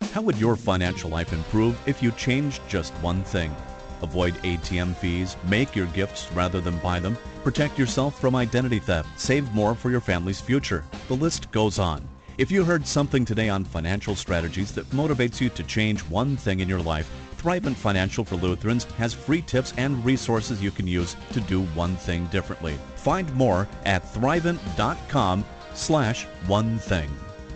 How would your financial life improve if you changed just one thing? Avoid ATM fees, make your gifts rather than buy them, protect yourself from identity theft, save more for your family's future. The list goes on. If you heard something today on financial strategies that motivates you to change one thing in your life, Thrivent Financial for Lutherans has free tips and resources you can use to do one thing differently. Find more at thrivent.com/one thing.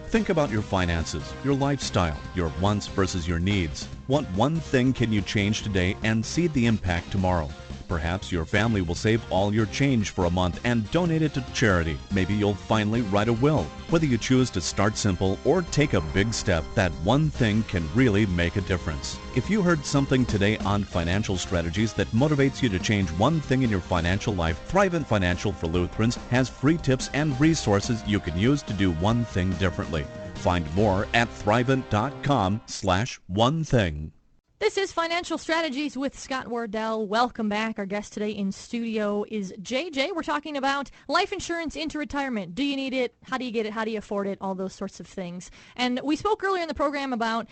Think about your finances, your lifestyle, your wants versus your needs. What one thing can you change today and see the impact tomorrow? Perhaps your family will save all your change for a month and donate it to charity. Maybe you'll finally write a will. Whether you choose to start simple or take a big step, that one thing can really make a difference. If you heard something today on financial strategies that motivates you to change one thing in your financial life, Thrivent Financial for Lutherans has free tips and resources you can use to do one thing differently. Find more at thrivent.com/one thing. This is Financial Strategies with Scott Wardell. Welcome back. Our guest today in studio is JJ. We're talking about life insurance into retirement. Do you need it? How do you get it? How do you afford it? All those sorts of things. And we spoke earlier in the program about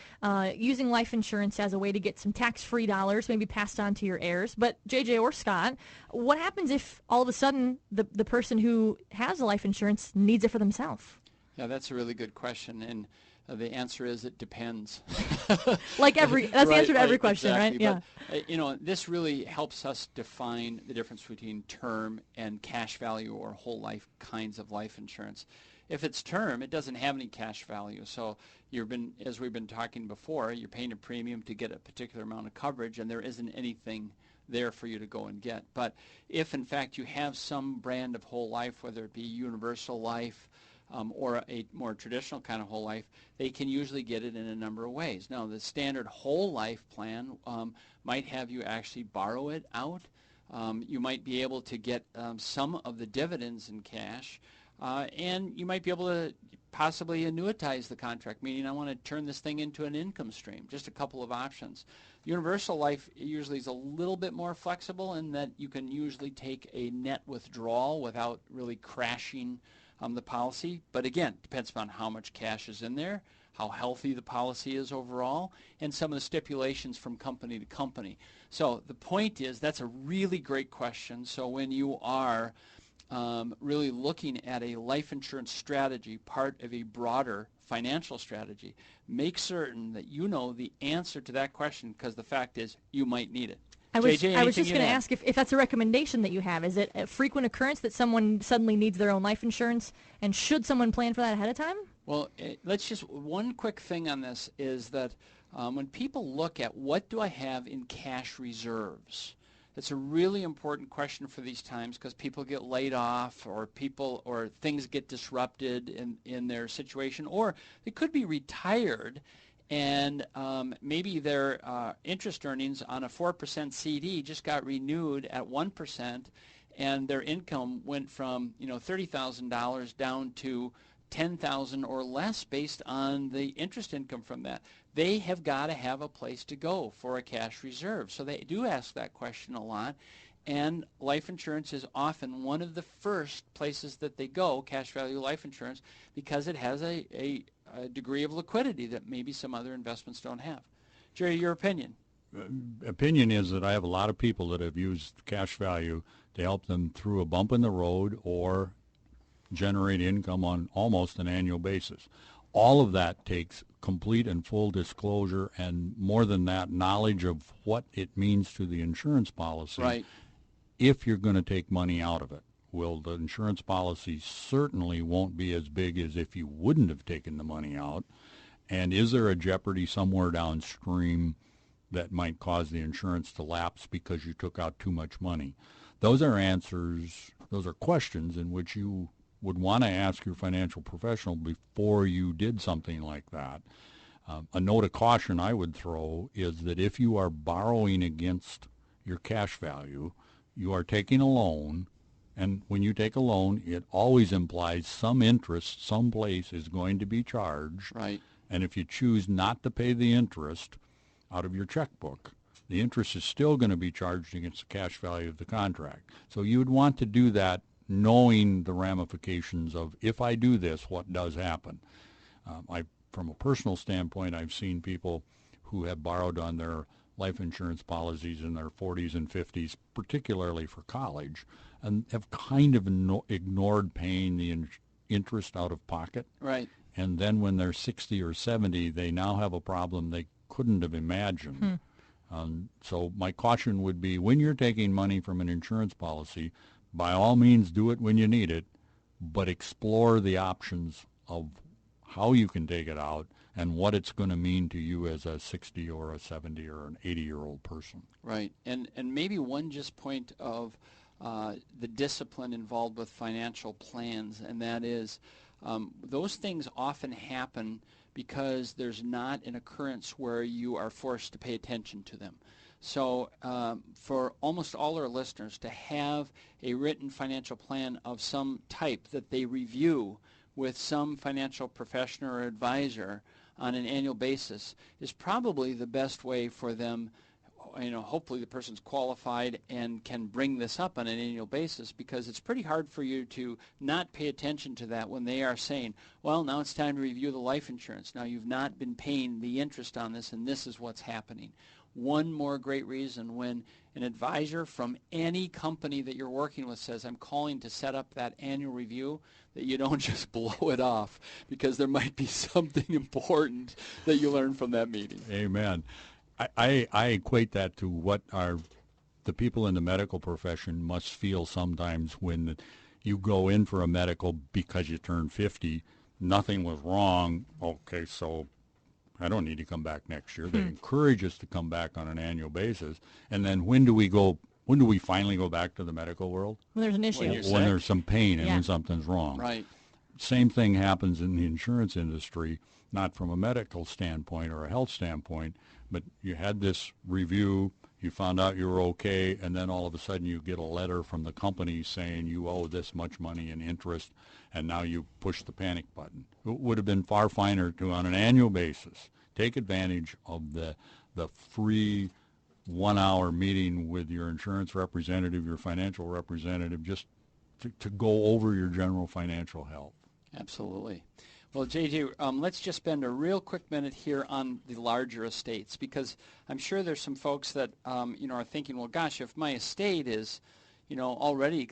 using life insurance as a way to get some tax-free dollars, maybe passed on to your heirs. But JJ or Scott, what happens if all of a sudden the person who has the life insurance needs it for themselves? Yeah, that's a really good question, and the answer is it depends. That's the answer to every question, exactly. right? But, this really helps us define the difference between term and cash value or whole life kinds of life insurance. If it's term, it doesn't have any cash value. So as we've been talking before, you're paying a premium to get a particular amount of coverage, and there isn't anything there for you to go and get. But if, in fact, you have some brand of whole life, whether it be universal life, or a more traditional kind of whole life, they can usually get it in a number of ways. Now, the standard whole life plan might have you actually borrow it out. You might be able to get some of the dividends in cash, and you might be able to possibly annuitize the contract, meaning I want to turn this thing into an income stream. Just a couple of options. Universal life usually is a little bit more flexible in that you can usually take a net withdrawal without really crashing the policy, but again, depends upon how much cash is in there, how healthy the policy is overall, and some of the stipulations from company to company. So the point is, that's a really great question. So when you are really looking at a life insurance strategy, part of a broader financial strategy, make certain that you know the answer to that question, because the fact is you might need it. I was just going to ask if that's a recommendation that you have. Is it a frequent occurrence that someone suddenly needs their own life insurance, and should someone plan for that ahead of time? Well, one quick thing on this is that when people look at what do I have in cash reserves, it's a really important question for these times, because people get laid off or things get disrupted in their situation, or they could be retired and maybe their interest earnings on a 4% CD just got renewed at 1%, and their income went from $30,000 down to $10,000 or less based on the interest income from that. They have got to have a place to go for a cash reserve. So they do ask that question a lot, and life insurance is often one of the first places that they go, cash value life insurance, because it has a degree of liquidity that maybe some other investments don't have. Jerry, your opinion? Opinion is that I have a lot of people that have used cash value to help them through a bump in the road or generate income on almost an annual basis. All of that takes complete and full disclosure, and more than that, knowledge of what it means to the insurance policy. Right. If you're going to take money out of it. Well, the insurance policy certainly won't be as big as if you wouldn't have taken the money out. And is there a jeopardy somewhere downstream that might cause the insurance to lapse because you took out too much money? Those are questions in which you would want to ask your financial professional before you did something like that. A note of caution I would throw is that if you are borrowing against your cash value, you are taking a loan. And when you take a loan, it always implies some interest someplace is going to be charged. Right. And if you choose not to pay the interest out of your checkbook, the interest is still going to be charged against the cash value of the contract. So you would want to do that knowing the ramifications of, if I do this, what does happen? I from a personal standpoint, I've seen people who have borrowed on their life insurance policies in their 40s and 50s, particularly for college, and have kind of ignored paying the interest out of pocket. Right. And then when they're 60 or 70, they now have a problem they couldn't have imagined. So my caution would be, when you're taking money from an insurance policy, by all means do it when you need it, but explore the options of how you can take it out and what it's going to mean to you as a 60 or a 70 or an 80-year-old person. Right. And maybe one just point of the discipline involved with financial plans, and that is those things often happen because there's not an occurrence where you are forced to pay attention to them. So for almost all our listeners to have a written financial plan of some type that they review with some financial professional or advisor on an annual basis is probably the best way for them. Hopefully the person's qualified and can bring this up on an annual basis, because it's pretty hard for you to not pay attention to that when they are saying, well, now it's time to review the life insurance. Now you've not been paying the interest on this, and this is what's happening. One more great reason when an advisor from any company that you're working with says, I'm calling to set up that annual review, that you don't just blow it off, because there might be something important that you learn from that meeting. Amen. I equate that to what the people in the medical profession must feel sometimes when you go in for a medical because you turned 50, nothing was wrong. Okay, so I don't need to come back next year. They encourage us to come back on an annual basis. And then when do we finally go back to the medical world? When there's an issue. When there's some pain and when something's wrong. Right. Same thing happens in the insurance industry, not from a medical standpoint or a health standpoint, but you had this review, you found out you were okay, and then all of a sudden you get a letter from the company saying you owe this much money in interest, and now you push the panic button. It would have been far finer to, on an annual basis, take advantage of the free 1-hour meeting with your insurance representative, your financial representative, just to go over your general financial health. Absolutely. Well, JJ, let's just spend a real quick minute here on the larger estates, because I'm sure there's some folks that are thinking, well, gosh, if my estate is, already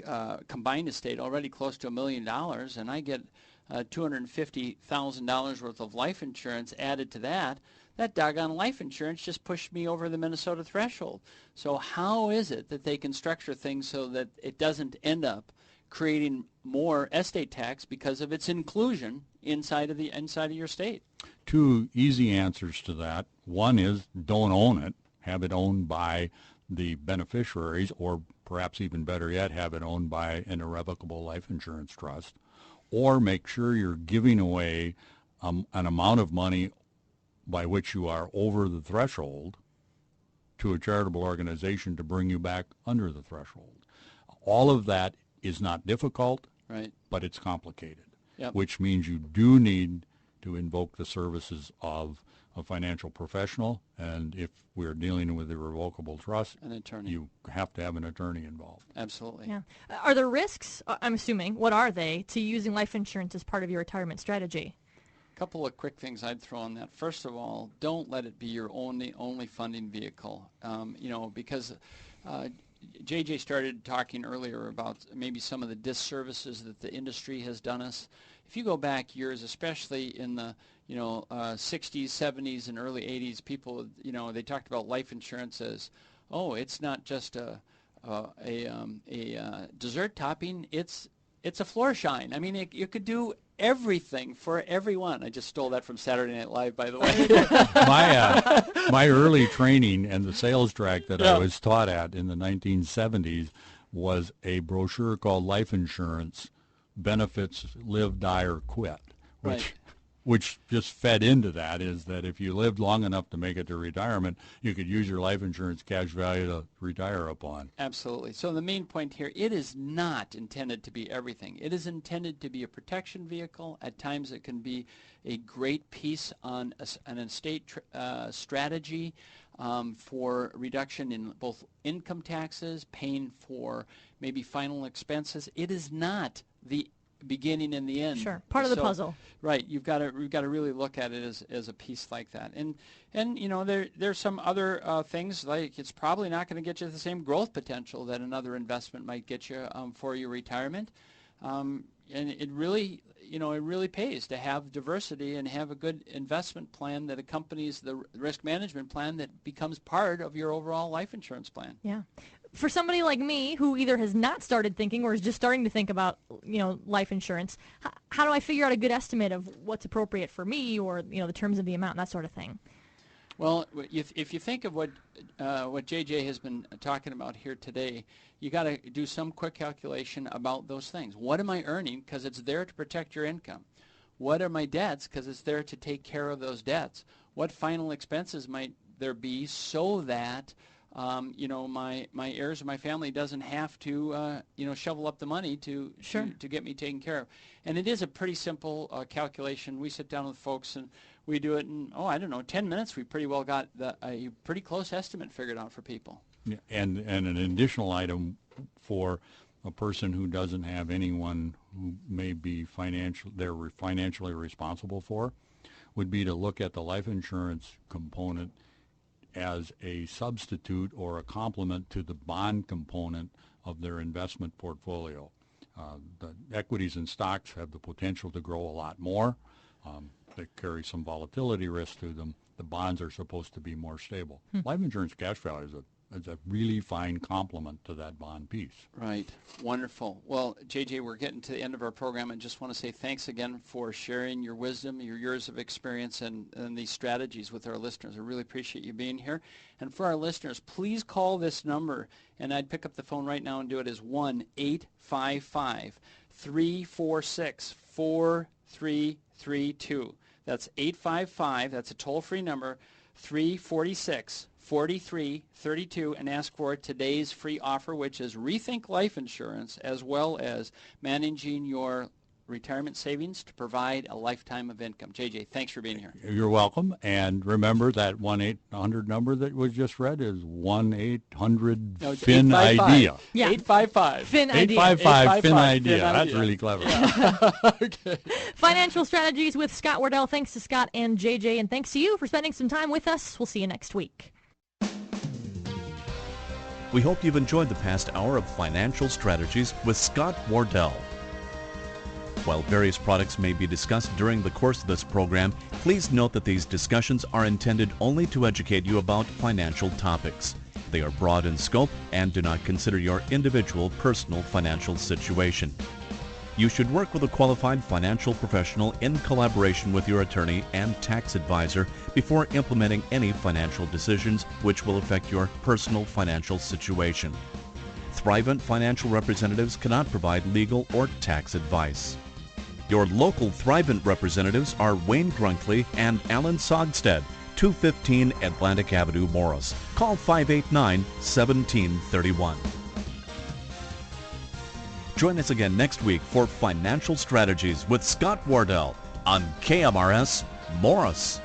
combined estate already close to $1 million, and I get $250,000 worth of life insurance added to that doggone life insurance just pushed me over the Minnesota threshold. So how is it that they can structure things so that it doesn't end up creating more estate tax because of its inclusion inside of your state? Two easy answers to that. One is don't own it. Have it owned by the beneficiaries, or perhaps even better yet, have it owned by an irrevocable life insurance trust. Or make sure you're giving away an amount of money by which you are over the threshold to a charitable organization to bring you back under the threshold. All of that is not difficult, right, but it's complicated, yep, which means you do need to invoke the services of a financial professional, and if we're dealing with irrevocable trust, an attorney. You have to have an attorney involved. Absolutely. Yeah. Are there risks, I'm assuming, what are they, to using life insurance as part of your retirement strategy? A couple of quick things I'd throw on that. First of all, don't let it be your only funding vehicle, because JJ started talking earlier about maybe some of the disservices that the industry has done us. If you go back years, especially in the 60s, 70s, and early 80s, people they talked about life insurance as, oh, it's not just a dessert topping, it's a floor shine. I mean, you could do everything for everyone. I just stole that from Saturday Night Live, by the way. My early training and the sales track that I was taught at in the 1970s was a brochure called Life Insurance, Benefits, Live, Die, or Quit, which just fed into that, is that if you lived long enough to make it to retirement, you could use your life insurance cash value to retire upon. Absolutely. So the main point here, it is not intended to be everything. It is intended to be a protection vehicle. At times it can be a great piece on an estate strategy for reduction in both income taxes, paying for maybe final expenses. It is not the beginning and the end. Sure, part of the puzzle. Right, you've got to really look at it as a piece like that. And you know, there's some other things, like it's probably not going to get you the same growth potential that another investment might get you for your retirement. And it really, you know, it really pays to have diversity and have a good investment plan that accompanies the risk management plan that becomes part of your overall life insurance plan. Yeah. For somebody like me who either has not started thinking or is just starting to think about, you know, life insurance, how do I figure out a good estimate of what's appropriate for me, or, you know, the terms of the amount and that sort of thing? Well, if you think of what JJ has been talking about here today, you got to do some quick calculation about those things. What am I earning? Because it's there to protect your income. What are my debts? Because it's there to take care of those debts. What final expenses might there be so that you know, my heirs or my family doesn't have to, you know, shovel up the money to get me taken care of. And it is a pretty simple calculation. We sit down with folks and we do it in, I don't know, 10 minutes. We pretty well got a pretty close estimate figured out for people. Yeah, and an additional item for a person who doesn't have anyone who may be financially responsible for would be to look at the life insurance component as a substitute or a complement to the bond component of their investment portfolio. The equities and stocks have the potential to grow a lot more. They carry some volatility risk to them. The bonds are supposed to be more stable. Life insurance cash value is a really fine complement to that bond piece. Right. Wonderful. Well, JJ, we're getting to the end of our program. I just want to say thanks again for sharing your wisdom, your years of experience, and these strategies with our listeners. I really appreciate you being here. And for our listeners, please call this number, and I'd pick up the phone right now and do it, as 1-855-346-4332. That's 855, that's a toll-free number, 346-4332, and ask for today's free offer, which is Rethink Life Insurance, as well as managing your retirement savings to provide a lifetime of income. JJ, thanks for being here. You're welcome. And remember that 1-800 number that was just read is 1-800-FIN-IDEA. Yeah. 855. FIN-IDEA. 855-FIN-IDEA. That's really clever. Yeah. Okay. Financial Strategies with Scott Wardell. Thanks to Scott and JJ, and thanks to you for spending some time with us. We'll see you next week. We hope you've enjoyed the past hour of Financial Strategies with Scott Wardell. While various products may be discussed during the course of this program, please note that these discussions are intended only to educate you about financial topics. They are broad in scope and do not consider your individual personal financial situation. You should work with a qualified financial professional in collaboration with your attorney and tax advisor before implementing any financial decisions which will affect your personal financial situation. Thrivent financial representatives cannot provide legal or tax advice. Your local Thrivent representatives are Wayne Grunkley and Alan Sogstead, 215 Atlantic Avenue, Morris. Call 589-1731. Join us again next week for Financial Strategies with Scott Wardell on KMRS Morris.